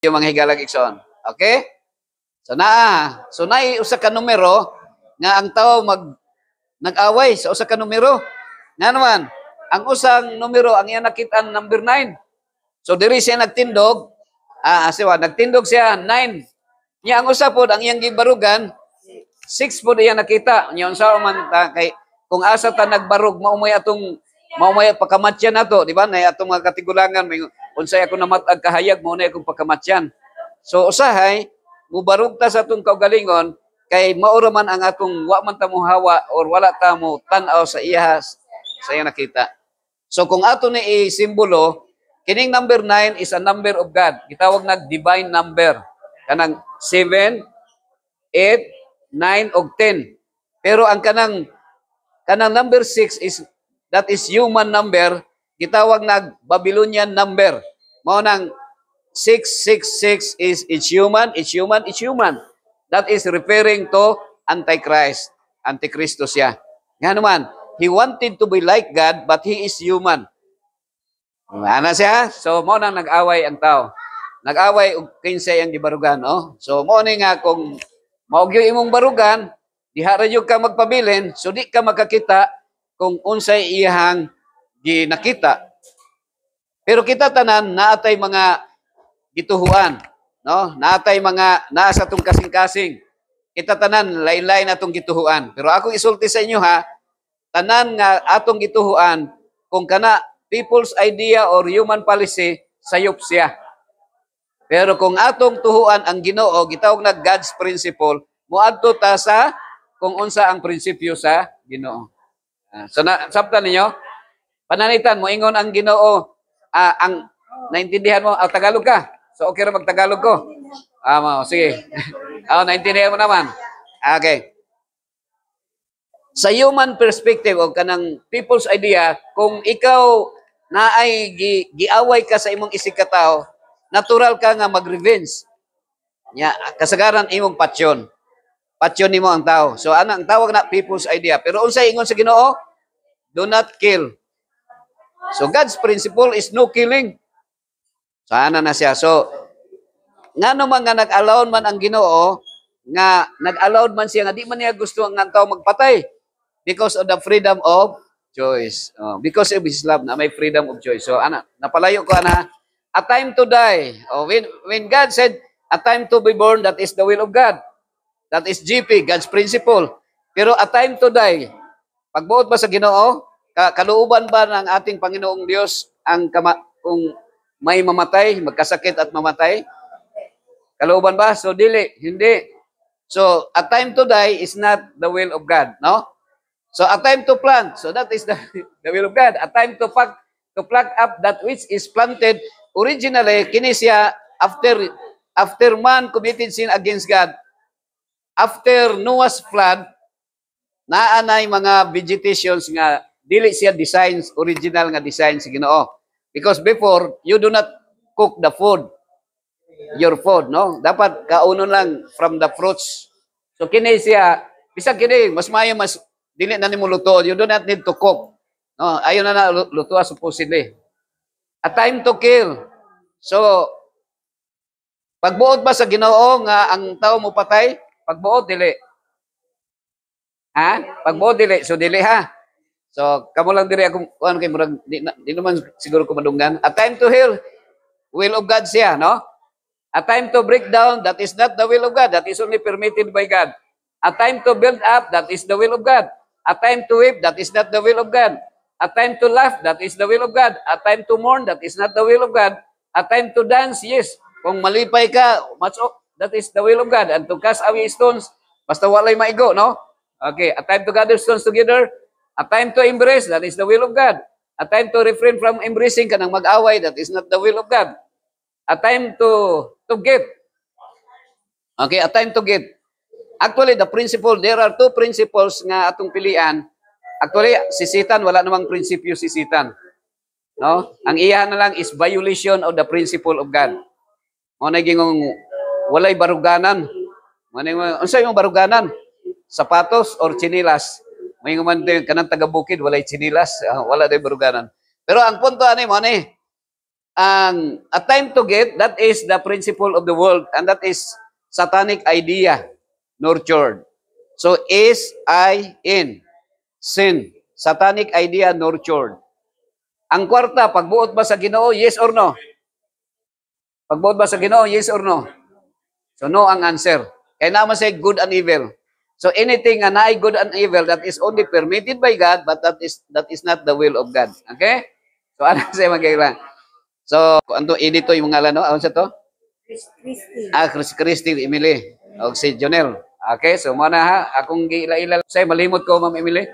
you mga higalag igsoon. Okay? So usa ka numero nga ang tao nag-away sa usa ka numero. Nga naman, ang usang numero ang iya nakita number 9. So diri siya nagtindog, nagtindog siya 9. Nya ang usa pod ang iyang gibarugan 6 pod iya nakita. Nya unsa man ta kay kung asa ta nagbarug maumay pakamatyan nato, di ba? Nay atong mga katigulangan may unsay ako namatag kahayag mo na akong pakamatyan. So usahay mubarug ta sa atong kaugalingon kay maura man ang atong wa man ta mo hawa or wala ta mo tan-aw sa iya nakita. So kung ato ni i-simbolo, kining number 9 is a number of God. Gitawag na divine number. Kanang 7, 8, 9 ug 10. Pero ang kanang number 6 that is human number, gitawag na Babylonian number. Mao nang 666 is it's human. That is referring to Antichrist. Antikristo siya. Nga naman, he wanted to be like God, but he is human. Ano siya? So, mo nang nag-away ang tao. Nag-away og kinsay ang gibarugan, no? So, mo ni nga kung maugyo imong barugan, diha ra jud ka magpabilin, so di ka makakita kung unsay iyang ginakita. Pero kita tanan naatay mga gituhuan, no? Naatay mga naa sa tong kasing-kasing. Kita tanan lain-lain atong gituhuan. Pero ako isulti sa inyo ha, tanan nga atong gituhuan kung kana people's idea or human policy sayop siya. Pero kung atong tuhuan ang Ginoo, gitawag na God's principle, muadto ta sa kung unsa ang prinsipyo sa Ginoo. So sabtan ninyo, pananitan mo ingon ang Ginoo, ang naintindihan mo, Tagalog ka. So okay ra magtagalog ko. Sige. Naintindihan mo naman. Okay. Sa human perspective o kanang people's idea, kung ikaw na ay giaway ka sa imong isikataw, natural ka nga mag-revenge. Kasagaran imong pasyon. Pasyon nimo ang tao. So ang tawag na people's idea. Pero unsay ingon sa Ginoo? Do not kill. So God's principle is no killing. So ana na siya. So ngano man nga nag-allow man ang Ginoo nga nag-allow man siya nga di man niya gusto ang tao magpatay because of the freedom of choice. Because of his love na may freedom of choice. So napalayo ko a time to die. When God said a time to be born, that is the will of God. That is GP, God's principle. Pero a time to die, pagbuot ba sa Ginoo, kaluuban ba ng ating Panginoong Diyos kung may mamatay, magkasakit at mamatay? Kaluuban ba? So dili, hindi. So a time to die is not the will of God, no? So a time to plant, so that is the will of God. A time to pluck up that which is planted. Originally, kini siya after man committed sin against God, after Noah's flood, naanay mga vegetations nga dili siya designs, original nga design sa Ginoo. Because before, you do not cook the food, your food, no? Dapat kaunon lang from the fruits. So kini siya, bisag kini, mas maayo, mas dili na nimo luto. You do not need to cook. No, ayon na luto supposedly. A time to kill. So, pagbuot ba sa Ginoo nga ang tao mo patay? Pagbuot dili. Pagbuot dili. So dili ha. So, kamo lang diri ako kay murag di naman siguro ko madunggan. A time to heal, will of God siya, no? A time to break down, that is not the will of God. That is only permitted by God. A time to build up, that is the will of God. A time to weep, that is not the will of God. A time to laugh, that is the will of God. A time to mourn, that is not the will of God. A time to dance, yes. Kung malipay ka, that is the will of God. And to cast away stones, basta walay maigo, no? Okay, a time to gather stones together. A time to embrace, that is the will of God. A time to refrain from embracing kanang mag-away, that is not the will of God. A time to give. Okay, a time to give. Actually, the principle, there are two principles nga atong pilian. Actually, si Satan, wala namang prinsipyo si Satan. No? Ang iya na lang is violation of the principle of God. Muna gingong walay baruganan. Unsay yung baruganan? Sapatos or chinilas? May man din kanang taga-bukid walay chinilas, wala day baruganan. Pero ang punto ani mo ni, a time to get, that is the principle of the world, and that is satanic idea nurtured. So S-I-N, sin, satanic idea nurtured. Ang kwarta, pagbuot ba sa Ginoo, yes or no? Pagbuot ba sa Ginoo, yes or no? So no ang answer. Kaya naman say good and evil. So anything na naay good and evil, that is only permitted by God, but that is not the will of God. Okay? So ano sa magkailan? So, ano edito yung mga ano? Ano sa to? Christy. Christy Emily. O si Jonel. Okay, so muna ha. Akong ila-ila say malimot ko, Ma'am Emily.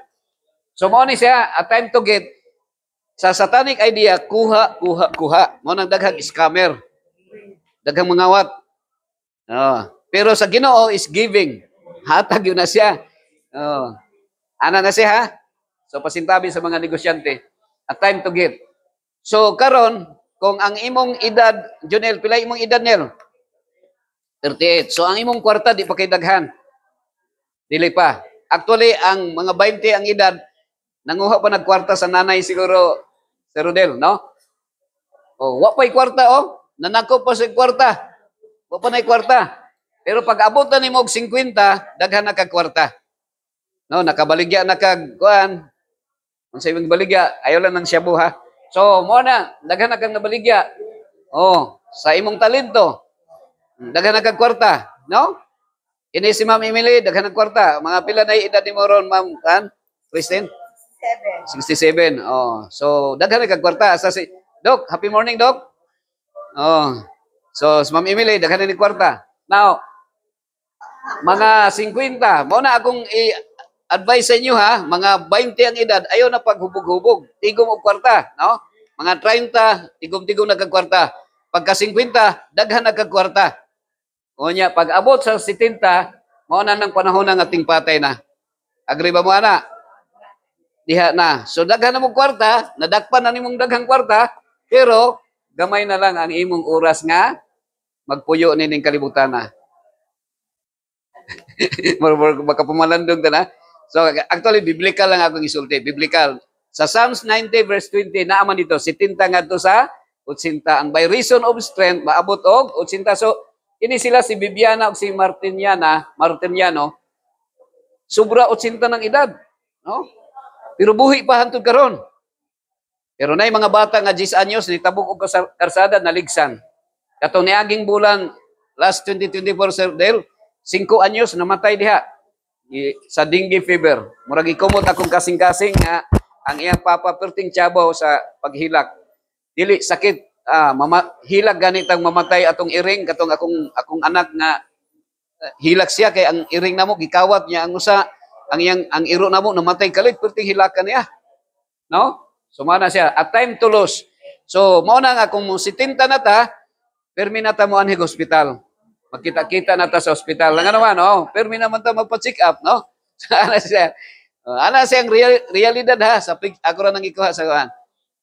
So mo ni siya, a time to get sa satanic idea, kuha. Mo nang daghang scammer. Daghang mangawat. Pero sa Ginoo is giving. Hatag yun na siya. Ana na siya ha. So pasintabi sa mga negosyante, a time to get. So karon kung ang imong edad, Jonel, pila imong edad nil? 38. So ang imong kwarta di pa kay daghan. Dili pa. Actually ang mga 20 ang edad, nanguha pa nagkwarta sa nanay siguro, Sir Rodel, no? Wa pa'y kwarta nanako pa sa kwarta. Wa pa nay kwarta. Pero pag abot na nimo og 50, daghan na kag kwarta. No, nakabaligya na kag kuan. Unsa imong baligya? Ayaw lang nang shabu ha. So, mo na, daghan na kang nabaligya. Sa imong talento. Daghan na kag kwarta, no? Ini si Ma'am Emily, daghan ng kwarta. Mga pila na edad ni mo ron, Ma'am Christine? 67. So, daghan na kag kwarta. Sa si Doc, happy morning, Doc. So, si Ma'am Emily, daghan na ni kwarta. Now, mga 50, mo na akong advice sa inyo ha, mga 20 ang edad, ayaw na paghubog-hubog. Tigom og kwarta, no? Mga 30, tigom-tigom na kag kwarta. Pagka 50, daghan na kag kwarta. Unya, pag abot sa 70, mao na nang panahon ng ating patay na. Agree ba mo ana? Diha na. So daghan na mo kwarta, nadakpan na nimong daghang kwarta, pero gamay na lang ang imong oras nga magpuyo nining kalibutan na. Baka pumalandong ta na. So, actually, biblical lang akong isulti. Biblical. Sa Psalms 90 verse 20, naaman dito, 70 nga to sa 80. And by reason of strength, maabot og 80. So, ini sila si Bibiana o si Martiniano, sobra 80 ng edad. No? Pero buhi pa hantod karon. Pero na mga bata nga 10 anyos, nitabok og karsada, naligsan. Katong niaging bulan, last 2024, Sir Del, 5 anyos, namatay diha sa dengue fever. Murag ikumot akong kasing-kasing nga ang iyang papa perting tiyabaw sa paghilak. Dili sakit, hilak ganitang mamatay atong iring katong akong anak nga hilak siya kay ang iring namo gikawat niya ang usa ang iro namo namatay kalit perting hilakan niya. No? So mana siya at time to lose. So mao na nga kung 70 na ta, permi na ta mo anhig hospital. Magkita-kita na ta sa ospital. Nga naman, permi naman ta magpa-check up, no? Ana siya. Ana siyang realidad ha. Ako rin nang ikuha sa kuhan.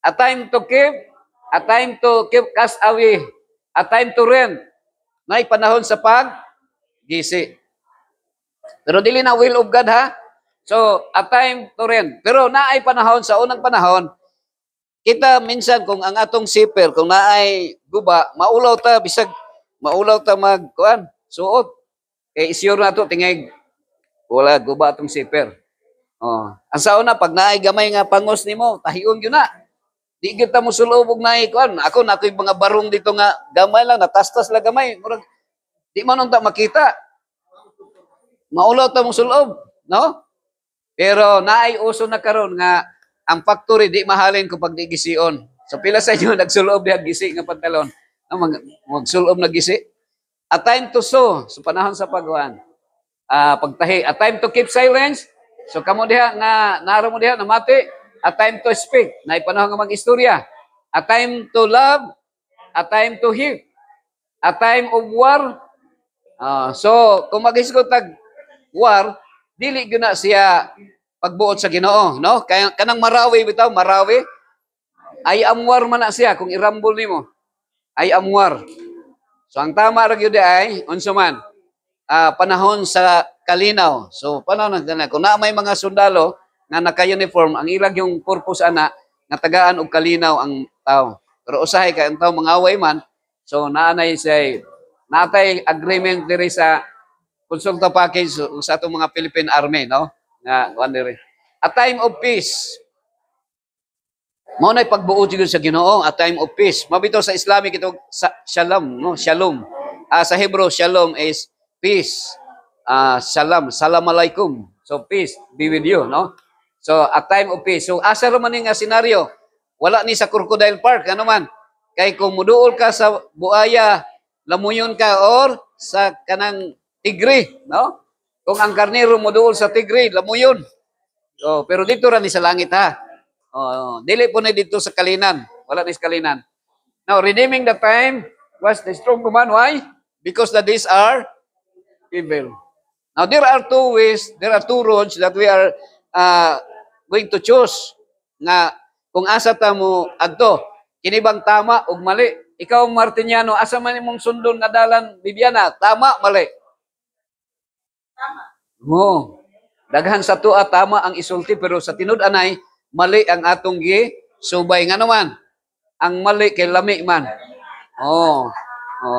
A time to keep cast away. A time to rent. May panahon sa pag-gisi. Pero dili na will of God ha. So, a time to rent. Pero naay panahon, sa unang panahon, kita minsan kung ang atong zipper, kung naay guba, maulaw ta, bisag maulaw ta magkuan suot kay isure na to tingay wala guba atong zipper. Ang sauna pag naay gamay nga pangos nimo tahion gyud na di gyud ta mo sulob og naay kuan ako nakoy mga barong dito nga gamay lang natastas la gamay murag di man ta makita maulaw ta mo sulob, no? Pero naay uso na karon nga ang factory di mahalin ko pag di gision. So pila sa inyo nagsulob diha gisi nga pantalon? Magsulob na gisi. A time to sow, so panahon sa pagwan. Pagtahi, a time to keep silence. So kamo diha nga naro mo diha namati, a time to speak, nay panahon nga mag-istorya. A time to love, a time to hate, a time of war. So kung maghisgot tag war, dili gyud na siya pagbuot sa Ginoo, no? Kaya kanang marawi bitaw, marawi ay amwar man na siya kung irambol nimo. Ay amwar. So ang tama ra gyud ay unsa man panahon sa kalinaw. So panahon na kung na may mga sundalo nga naka-uniform, ang ilang yung purpose ana nga tagaan og kalinaw ang tao. Pero usahay kay ang tao mangaway man, so naanay say natay agreement diri sa konsulta package sa atong mga Philippine Army, no? Nga kuan diri. A time of peace. Mao nay pagbuo jud sa Ginoo, a time of peace. Mabito sa Islamic ito shalom, no? Shalom. Sa Hebrew shalom is peace. Salam alaikum. So peace be with you, no? So a time of peace. So asa ra man nga senaryo? Wala ni sa Crocodile Park, ano man. Kay kung muduol ka sa buaya, lamuyon ka or sa kanang tigre, no? Kung ang karnero muduol sa tigre, lamuyon. So, pero dito ra ni sa langit ha. Dili po na dito sa kalinan. Wala ni sa kalinan. Now, redeeming the time was the strong command. Why? Because the days are evil. Now, there are two ways, there are two roads that we are going to choose. Nga, kung asa ta mo adto, kinibang tama ug mali. Ikaw, Martiniano, asa man imong sundon nga dalan, Bibiana, tama, mali? Tama. Daghan sa tuwa, tama ang isulti, pero sa tinud-anay, mali ang atong subay. Nga naman, ang mali kay lami man.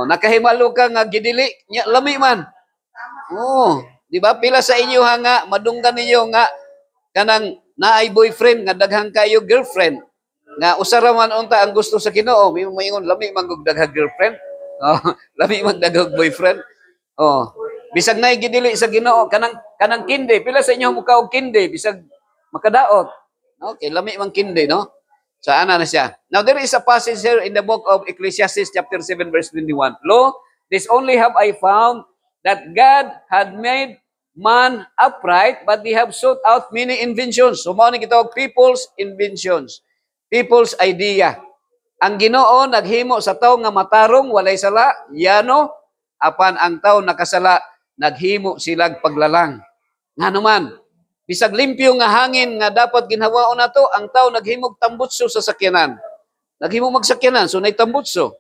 Nakahimalo ka nga gidili, lami man. Di ba? Pila sa inyo nga, madunggan ninyo nga, kanang naay boyfriend, nga daghang kayo girlfriend. Nga usara man unta ang gusto sa Ginoo, mayingon lami man gug daghang girlfriend. Lami man daghang boyfriend. Bisag nay gidili sa Ginoo kanang kinde, pila sa inyo muka og kinde bisag makadaot. Okay, lami man kinde, no? So ana na siya. Now there is a passage here in the book of Ecclesiastes chapter 7 verse 21. Lo, this only have I found that God had made man upright, but they have sought out many inventions. So mao ni kitawag people's inventions. People's idea. Ang Ginoo naghimo sa tawo nga matarong, walay sala, yano, apan ang tawo nakasala, naghimo silag paglalang. Nga naman, bisag limpyo nga hangin nga dapat ginhawaon nato, ang tawo naghimog tambutso sa sakyanan. Naghimo magsakyanan, so nay tambutso.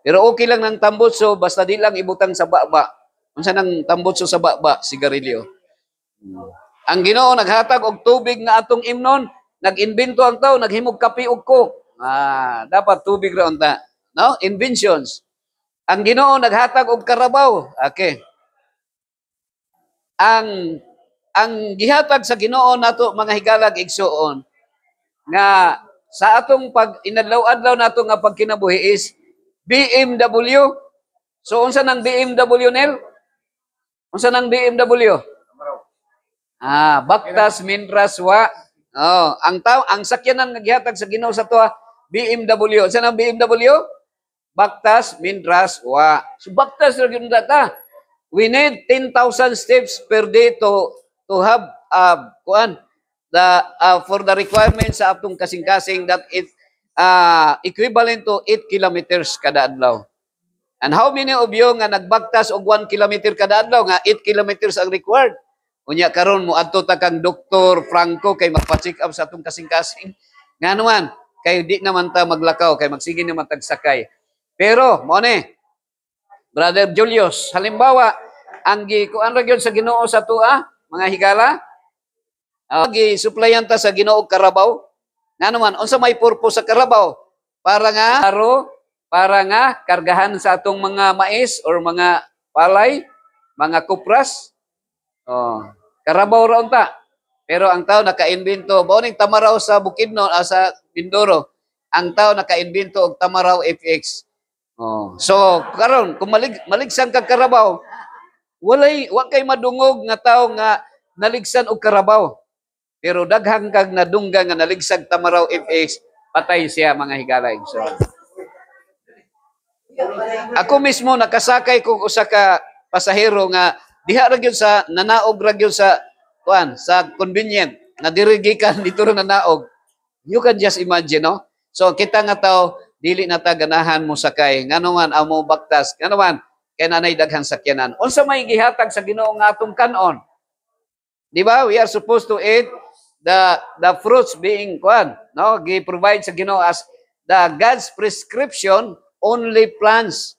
Pero okay lang ng tambutso, basta di lang ibutang sa baba. Unsa nang tambutso sa baba? Sigarilyo. Ang Ginoo naghatag og tubig nga atong imnon, nag-invento ang tao, naghimog kape ug coke. Dapat tubig ra unta. No? Inventions. Ang Ginoo naghatag og karabaw. Okay. Ang gihatag sa Ginoo nato mga higalag igsuon nga sa atong pag inadlaw-adlaw nato nga pagkinabuhi is BMW. So unsa nang BMW nel? Unsa nang BMW? Baktas Mindras wa. Ang sakyanan nga gihatag sa Ginoo sa tuwa BMW. Unsa nang BMW? Baktas Mindras wa. So baktas ra gyud ta. We need 10,000 steps per day to have for the requirements sa atong kasing-kasing that it equivalent to 8 kilometers kada adlaw. And how many of you nga nagbaktas og 1 kilometer kada adlaw nga 8 kilometers ang required? Unya karon mo adto ta kang Dr. Franco kay magpa-check up sa atong kasing-kasing. Nga naman kay di naman ta maglakaw kay magsige naman tagsakay. Pero mo ni Brother Julius, halimbawa ang gikuan ra gyud sa Ginoo sa tuwa, mga higala, gi-supplyan ta sa Ginoo og karabaw. Nga naman unsa may purpose sa karabaw? Para nga kargahan sa atong mga mais or mga palay, mga kupras. Karabaw ra unta. Pero ang tao naka-invento, bao ning tamaraw sa Bukidnon sa Mindoro, ang tao naka-invento og tamaraw FX. So karon kung maligsan kag karabaw, wa kay madungog nga tao nga naligsan og karabaw. Pero daghang kag nadungga nga naligsag tamaraw FX, patay siya mga higalay. So ako mismo nakasakay kog usa ka pasahero nga diha ra gyud sa nanaog ra gyud sa convenient na diri gikan dito ra nanaog. You can just imagine, no? So kita nga tao dili na ta ganahan mo sakay nganuman amo baktas nganuman kay nanay daghang sakyanan. Unsa may gihatag sa Ginoo nga atong kanon? Di ba? We are supposed to eat the fruits being gi-provide sa Ginoo as the God's prescription, only plants,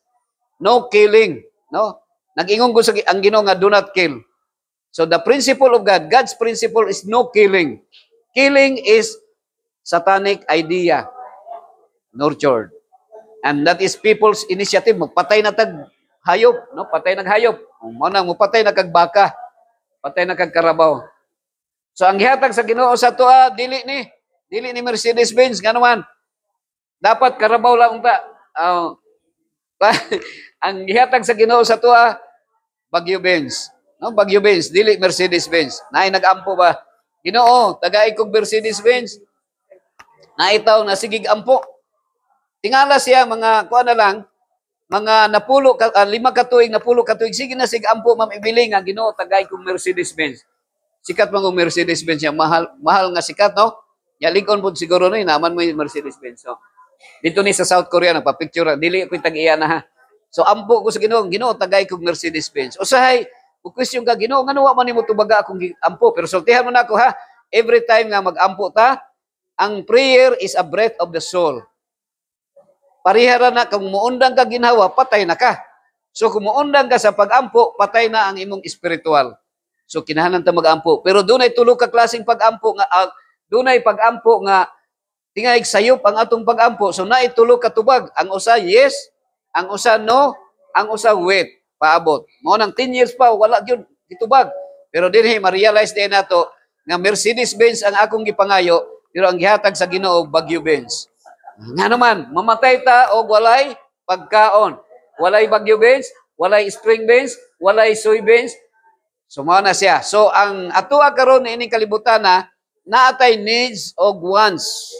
no killing, no? Nag-ingon ko sa ang Ginoo nga do not kill. So the principle of God, God's principle is no killing. Killing is satanic idea. nurtured. And that is people's initiative. Magpatay na tag hayop, no? Patay nag hayop. Mao nang mupatay na kag baka, patay na kag karabaw. So ang gihatag sa Ginoo sa tuwa dili ni Mercedes-Benz ganuman. Dapat karabaw lang ta. Ang gihatag sa Ginoo sa tuwa Bagyo-Benz. No, Bagyo-Benz, dili Mercedes-Benz. Naay nag-ampo ba? Ginoo, tagay kog Mercedes-Benz. Naitaw na sigig ampo. Tingala siya mga kuan na lang, mga napulo 5 katuig, napulo katuig, sige na sig ampo ma'am ibili nga Ginoo tagay kog Mercedes-Benz. Sikat man kong Mercedes-Benz siya, mahal nga sikat, no? Yalikon po siguro no, naman mo yung Mercedes-Benz. So, dito ni sa South Korea, nagpa-picture, dili ko tag-iya na ha. So, ampo ko sa Ginoo, Ginoo, tagay kong Mercedes-Benz. Usahay, question ka, Ginoo, nga nawa man mo tubaga akong ampo, pero sultihan mo na ako ha, every time nga mag-ampo ta, ang prayer is a breath of the soul. Parihara na, kung muundang ka ginhawa, patay na ka. So, kung muundang ka sa pag-ampo, patay na ang imong spiritual. So kinahanglan ta mag-ampo. Pero dunay tulo ka klaseng pag-ampo nga dunay pag-ampo nga tingay sayop ang atong pag-ampo. So naay tulo ka tubag. Ang usa yes, ang usa no, ang usa wait. Paabot. Mao nang 10 years pa wala gyud gitubag. Pero dinhi ma-realize din nato nga Mercedes-Benz ang akong gipangayo, pero ang gihatag sa Ginoo Bagyo-Benz. Nga naman, mamatay ta og walay pagkaon. Walay Bagyo-Benz, walay Spring-Benz, walay Soy-Benz. So, mao na siya. So, ang atoa karon ining kalibutan na naatay needs og wants.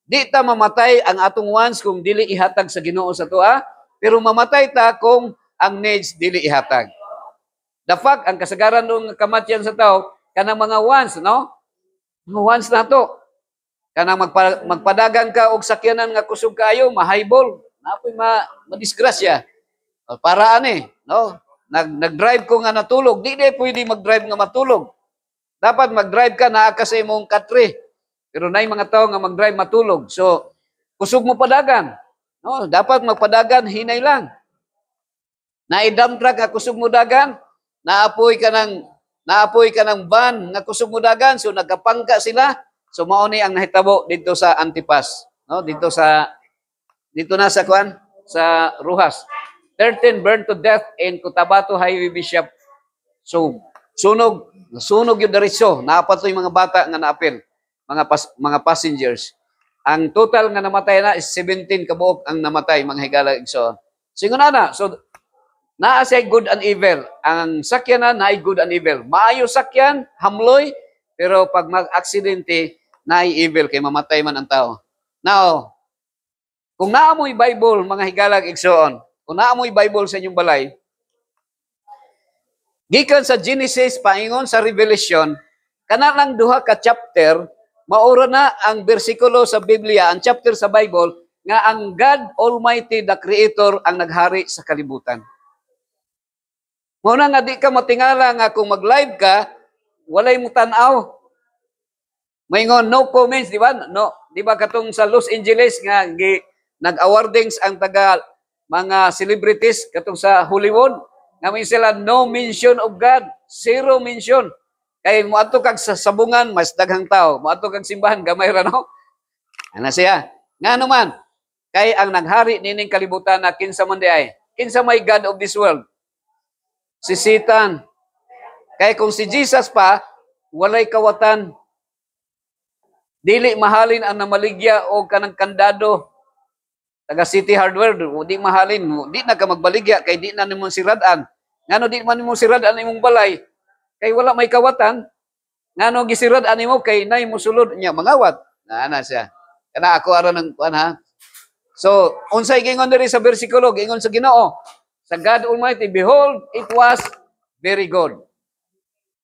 Di ta mamatay ang atong wants kung dili ihatag sa Ginoo sa tuwa, pero mamatay ta kung ang needs dili ihatag. The fact, ang kasagaran ng kamatyan sa tao, kanang mga wants, no? Mga wants na to. Kanang magpadagan ka og sakyanan nga kusog kayo, ma-highball, napoy madisgrasya. Para ani, no? Nag-drive ko nga natulog. Di pwede mag-drive nga matulog. Dapat mag-drive ka naa ka sa imong katre. Pero nay mga tao nga mag-drive matulog. So, kusog mo padagan. No, dapat magpadagan hinay lang. Naidam truck nga kusog mo dagan, naapoy ka ng van nga kusog mo dagan, so nagkapangka sila. So mao ni ang nahitabo dito sa Antipas, no? Dito na sa kuan, sa Ruhas. 13 burned to death in Cotabato Highway Bishop. So, sunog yung diretso. Naapatoy mga bata nga naapil, mga passengers. Ang total nga namatay na is 17 kabuok ang namatay, mga higala igsoon. Singon na. So, naa siya good and evil. Ang sakyanan na good and evil. Maayo sakyan, hamloy, pero pag mag-aksidente, na evil, kay mamatay man ang tao. Now, kung naamoy Bible, mga higalag igsoon, kung naamoy Bible sa inyong balay, gikan sa Genesis, paingon sa Revelation, kana lang duha ka chapter, maura na ang bersikulo sa Biblia, ang chapter sa Bible, nga ang God Almighty, the Creator, ang naghari sa kalibutan. Muna nga di ka matingala nga kung mag-live ka, walay mo tanaw. Maingon, no comments, di ba? No. Di ba katong sa Los Angeles nga nag-awardings ang taga mga celebrities katong sa Hollywood, nga may sila no mention of God, zero mention. Kay moadto kag sa sabungan mas daghang tao, moadto kag simbahan gamay ra no. Ana siya. Nga naman, kay ang naghari nining kalibutan na kinsa man di ay, kinsa may God of this world? Si Satan. Kay kung si Jesus pa, walay kawatan. Dili mahalin ang namaligya o kanang kandado. Taga City Hardware, di mahalin. Di na ka magbaligya, kay di na nimong siradan. Ngano di man nimong siradan imong balay? Kay wala may kawatan. Ngano gisiradan nimo kay nay mo sulod niya mangawat. Ana siya. Kana ako aron ng kuan ha. So, unsay gingon diri sa bersikulo, gingon sa Ginoo, sa God Almighty, behold, it was very good.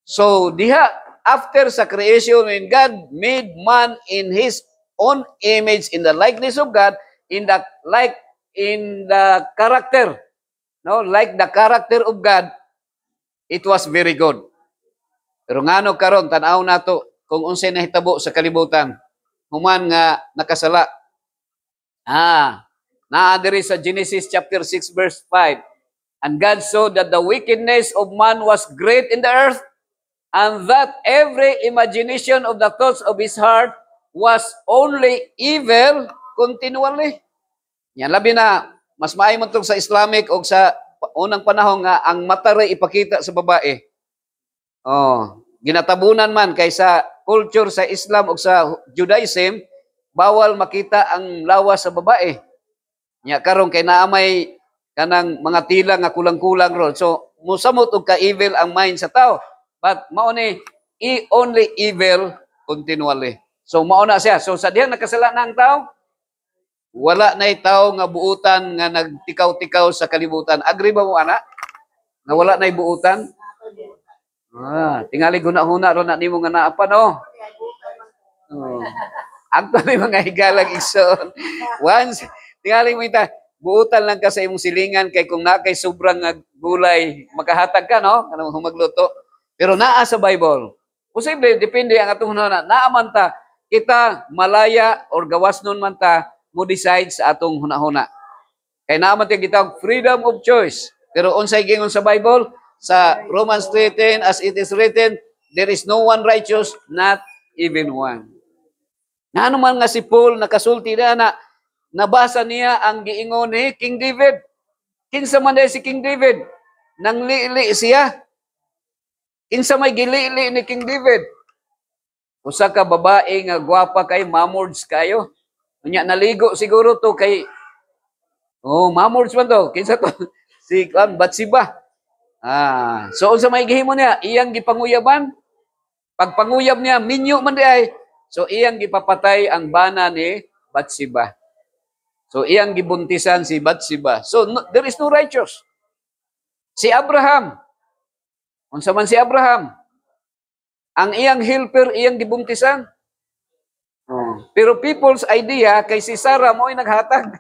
So, diha, after sa creation, when God made man in His own image, in the likeness of God, in the character, no, like the character of God, it was very good. Pero ngano karon tan-aw nato kung unsay nahitabo sa kalibutan, human nga nakasala. Naa diri sa Genesis chapter 6 verse 5. And God saw that the wickedness of man was great in the earth, and that every imagination of the thoughts of his heart was only evil continually. Yan labi na mas maayo man tong sa Islamic o sa unang panahon nga ang mata ray ipakita sa babae. Oh, ginatabunan man kaysa culture sa Islam o sa Judaism, bawal makita ang lawas sa babae. Nya karon kay naamay kanang mga tila nga kulang-kulang ron. So musamot og ka-evil ang mind sa tao. But mao ni only evil continually. So mao na siya. So sa dihang nakasalanan ang tao, wala na tao nga buutan nga nagtikaw-tikaw sa kalibutan. Agree ba mo ana? Na wala na buutan? Tingali guna-huna ron na nimo nga naapa no. Oh. Actually mga higalang igsoon. Once tingali mo ita buutan lang ka sa imong silingan kay kung na kay sobrang gulay makahatag ka no kanang humagluto. Pero naa sa Bible. Posible depende ang atong hunahuna. Naaman ta kita malaya or gawas nun man ta mo decide sa atong hunahuna. Kay naaman ta gitawag freedom of choice. Pero unsay gingon sa Bible sa Romans 3:10 as it is written, there is no one righteous, not even one. Ngano man nga si Paul nakasulti na nabasa niya ang giingon ni King David. Kinsa man si King David? Nang liili siya. Kinsa may gilili ni King David? Usa ka babae nga gwapa kay mamords kayo. Unya naligo siguro to kay mamords man to. Kinsa to? Si Bathsheba. So unsa may gihimo niya? Iyang gipanguyaban. Pagpanguyab niya minyo man di ay. So iyang gipapatay ang bana ni Bathsheba. So iyang gibuntisan si Bathsheba. So there is no righteous. Si Abraham. Unsa man si Abraham? Ang iyang helper iyang gibuntisan. Pero people's idea kay si Sarah mo'y naghatag.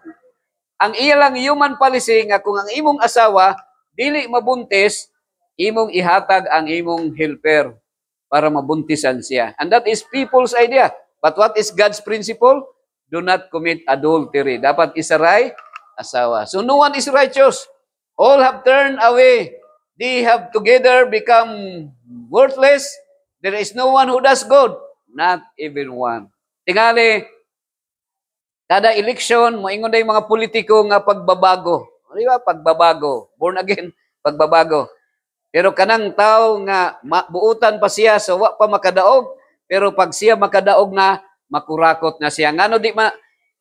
Ang iya lang human policy nga kung ang imong asawa dili mabuntis, imong ihatag ang imong helper para mabuntisan siya. And that is people's idea. But what is God's principle? Do not commit adultery. Dapat isaray asawa. So no one is righteous. All have turned away. They have together become worthless. There is no one who does good. Not even one. Tingali, kada election, moingon na yung mga politiko nga pagbabago. Di ba? Pagbabago. Born again, pagbabago. Pero kanang tao nga buutan pa siya, so wa pa makadaog. Pero pag siya makadaog na, makurakot na siya. Ngano di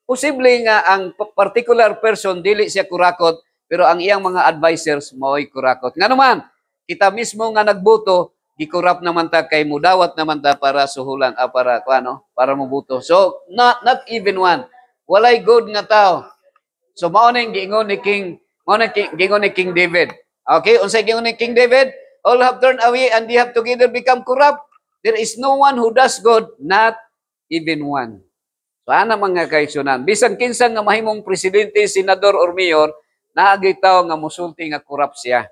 posible nga ang particular person dili siya kurakot, pero ang iyang mga advisors mo'y kurakot. Nga naman, kita mismo nga nagbuto, gikurap naman ta kay mudawat naman ta para suhulan, para mabuto. So, not even one. Walay good nga tao. So, mao na yung giingon ni King David. Okay, unsay giingon ni King David? All have turned away and they have together become corrupt. There is no one who does good, not even one. So, ana mga kaigsunan. Bisan kinsa nga mahimong presidente, senador, or mayor, naagitaw nga musulti nga corrupt siya.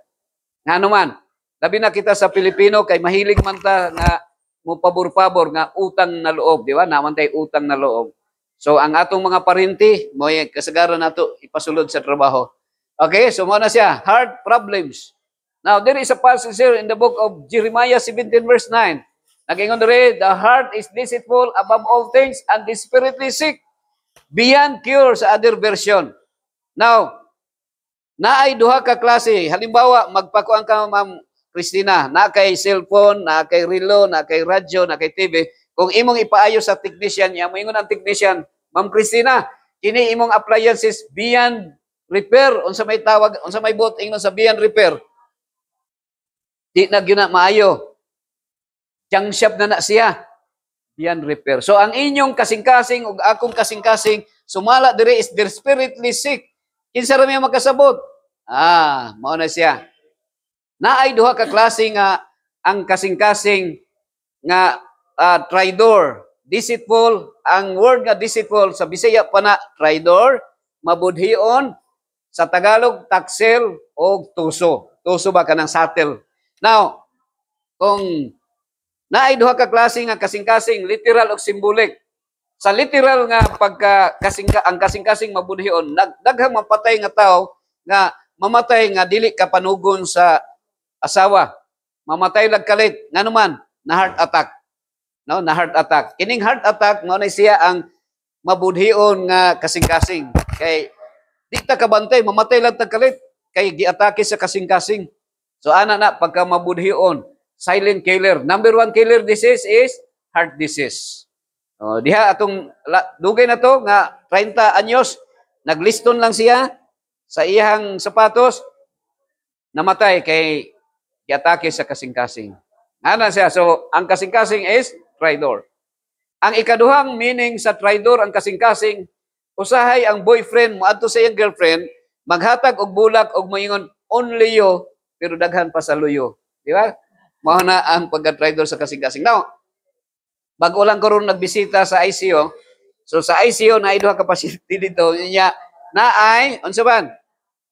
Nga naman, labi na kita sa Pilipino, kay mahilig man ta nga mo pabor-pabor nga utang na loob, di ba? Naman tayo utang na loob. So, ang atong mga parinti, mo kasagaran nato ipasulod sa trabaho. Okay, so muna siya, heart problems. Now, there is a passage here in the book of Jeremiah 17 verse 9. Nag-ingon dere, the heart is deceitful above all things and desperately sick, beyond cure sa other version. Now, naay duha ka klase. Halimbawa, magpakuan ka, Ma'am Christina, na kay cellphone, na kay relo, na kay radyo, na kay TV. Kung imong ipaayo sa technician, mo ingon ang technician, Ma'am Christina, kini imong appliances beyond repair. Unsa may tawag, unsa may buot ingon sa beyond repair. Di na gyud na maayo. Junk shop na siya. Beyond repair. So ang inyong kasing-kasing ug akong kasing-kasing sumala dire is desperately sick. Kinsa ra may makasabot? Mao na siya. Naay duha ka klase nga ang kasing-kasing nga traidor, deceitful. Ang word nga deceitful sa Bisaya pa na traidor, mabudhion, sa Tagalog taksel o tuso. Tuso ba kanang satel. Now, kung naay duha ka klase nga kasing-kasing literal o symbolic. Sa literal nga ang kasing-kasing mabudhion, daghang mapatay nga tao nga mamatay nga dili ka panugon sa asawa. Mamatay lag kalit nganuman na heart attack. No, na heart attack. Kining heart attack mao na siya ang mabudhion nga kasing-kasing. Kay di ta kabantay, mamatay lang tagkalit kay giatake sa kasing-kasing. So ana na pagka mabudhion, silent killer. Number 1 killer disease is heart disease. Diha atong dugay na to nga 30 anyos nagliston lang siya sa iyang sapatos, namatay kay giatake sa kasing-kasing. Ana siya. So ang kasing-kasing is traitor. Ang ikaduhang meaning sa traitor, ang kasing-kasing, usahay ang boyfriend mo adto sa iyang girlfriend, maghatag og bulak og moingon only you, pero daghan pa sa luyo. Di ba? Mao na ang pagka-traitor sa kasing-kasing. Now, bago lang karon nagbisita sa ICU, so sa ICU na duha ka pasyente dito, niya naay unsa man?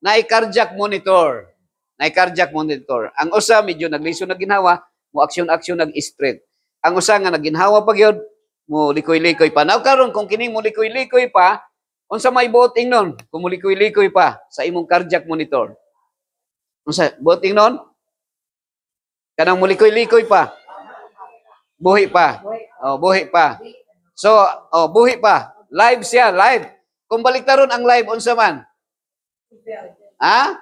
Naay cardiac monitor. Naay cardiac monitor. Ang usa medyo nagliso na ginhawa, mo aksyon-aksyon nag-straight. Ang usa nga naginhawa pa gyud, mo likoy-likoy pa. Now karon kung kining mo likoy-likoy pa, unsa may buoting nun? Kung mo likoy-likoy pa sa imong cardiac monitor. Unsa buoting nun? Kanang mo likoy-likoy pa. Buhi pa. Buhi pa. So, buhi pa. Live siya, live. Kung baliktaron ang live, unsa man? Ha?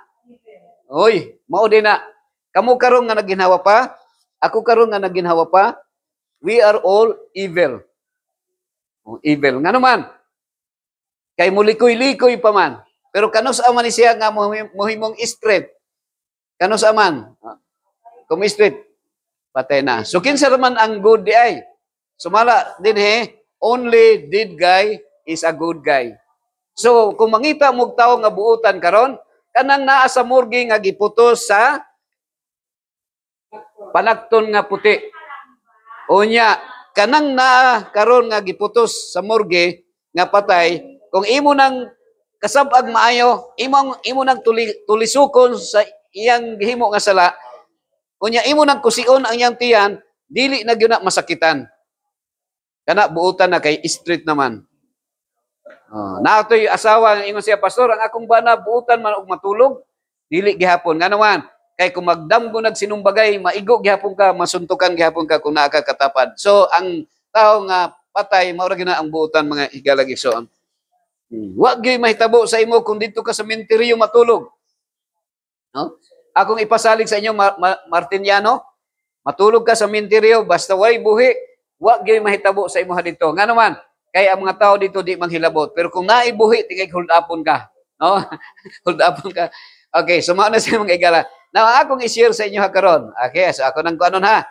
Oy, mao din na. Kamu karon nga naginhawa pa, ako karon nga naginhawa pa, we are all evil. Evil. Nga naman, kay mulikoy-likoy pa man. Pero kanus aman ni siya nga mohimong straight. Kanus aman. Kung straight, patay na. So kinsa man ang good di ay. Sumala din only dead guy is a good guy. So kung mangita mo tawo nga buutan karon, kanang naa sa morgue nga giputos sa panakton nga puti. Unya, kanang naa karon nga giputos sa morgue nga patay, kung imo nang kasab-ag maayo, imo nang tulisukon sa iyang gihimo nga sala, unya imo nang kusion ang iyang tiyan, dili na gyud na masakitan. Kana buutan na kay street naman. Natoy asawa ingon siya, pastor, ang akong bana buutan man og matulog, dili gihapon. Nga naman, kay kung magdamgo nagsinumbagay, maigo gihapon ka, masuntukan gihapon ka kung naa ka katapad. So ang tao nga patay, maura gina ang buutan mga higalagigsoon. Wa gyud mahitabo sa imo kung dito ka sa sementeryo matulog. No? Akong ipasalig sa inyo, Martiniano, matulog ka sa sementeryo basta way buhi, wa gyud mahitabo sa imo dito. Nga naman, kay ang mga tao dito di manghilabot. Pero kung naibuhi, tingay hold upon ka. No? Hold upon ka. Okay, so mao na sa mga igala. Now, akong i-share sa inyo karon. Okay, so ako nang kuanon ha.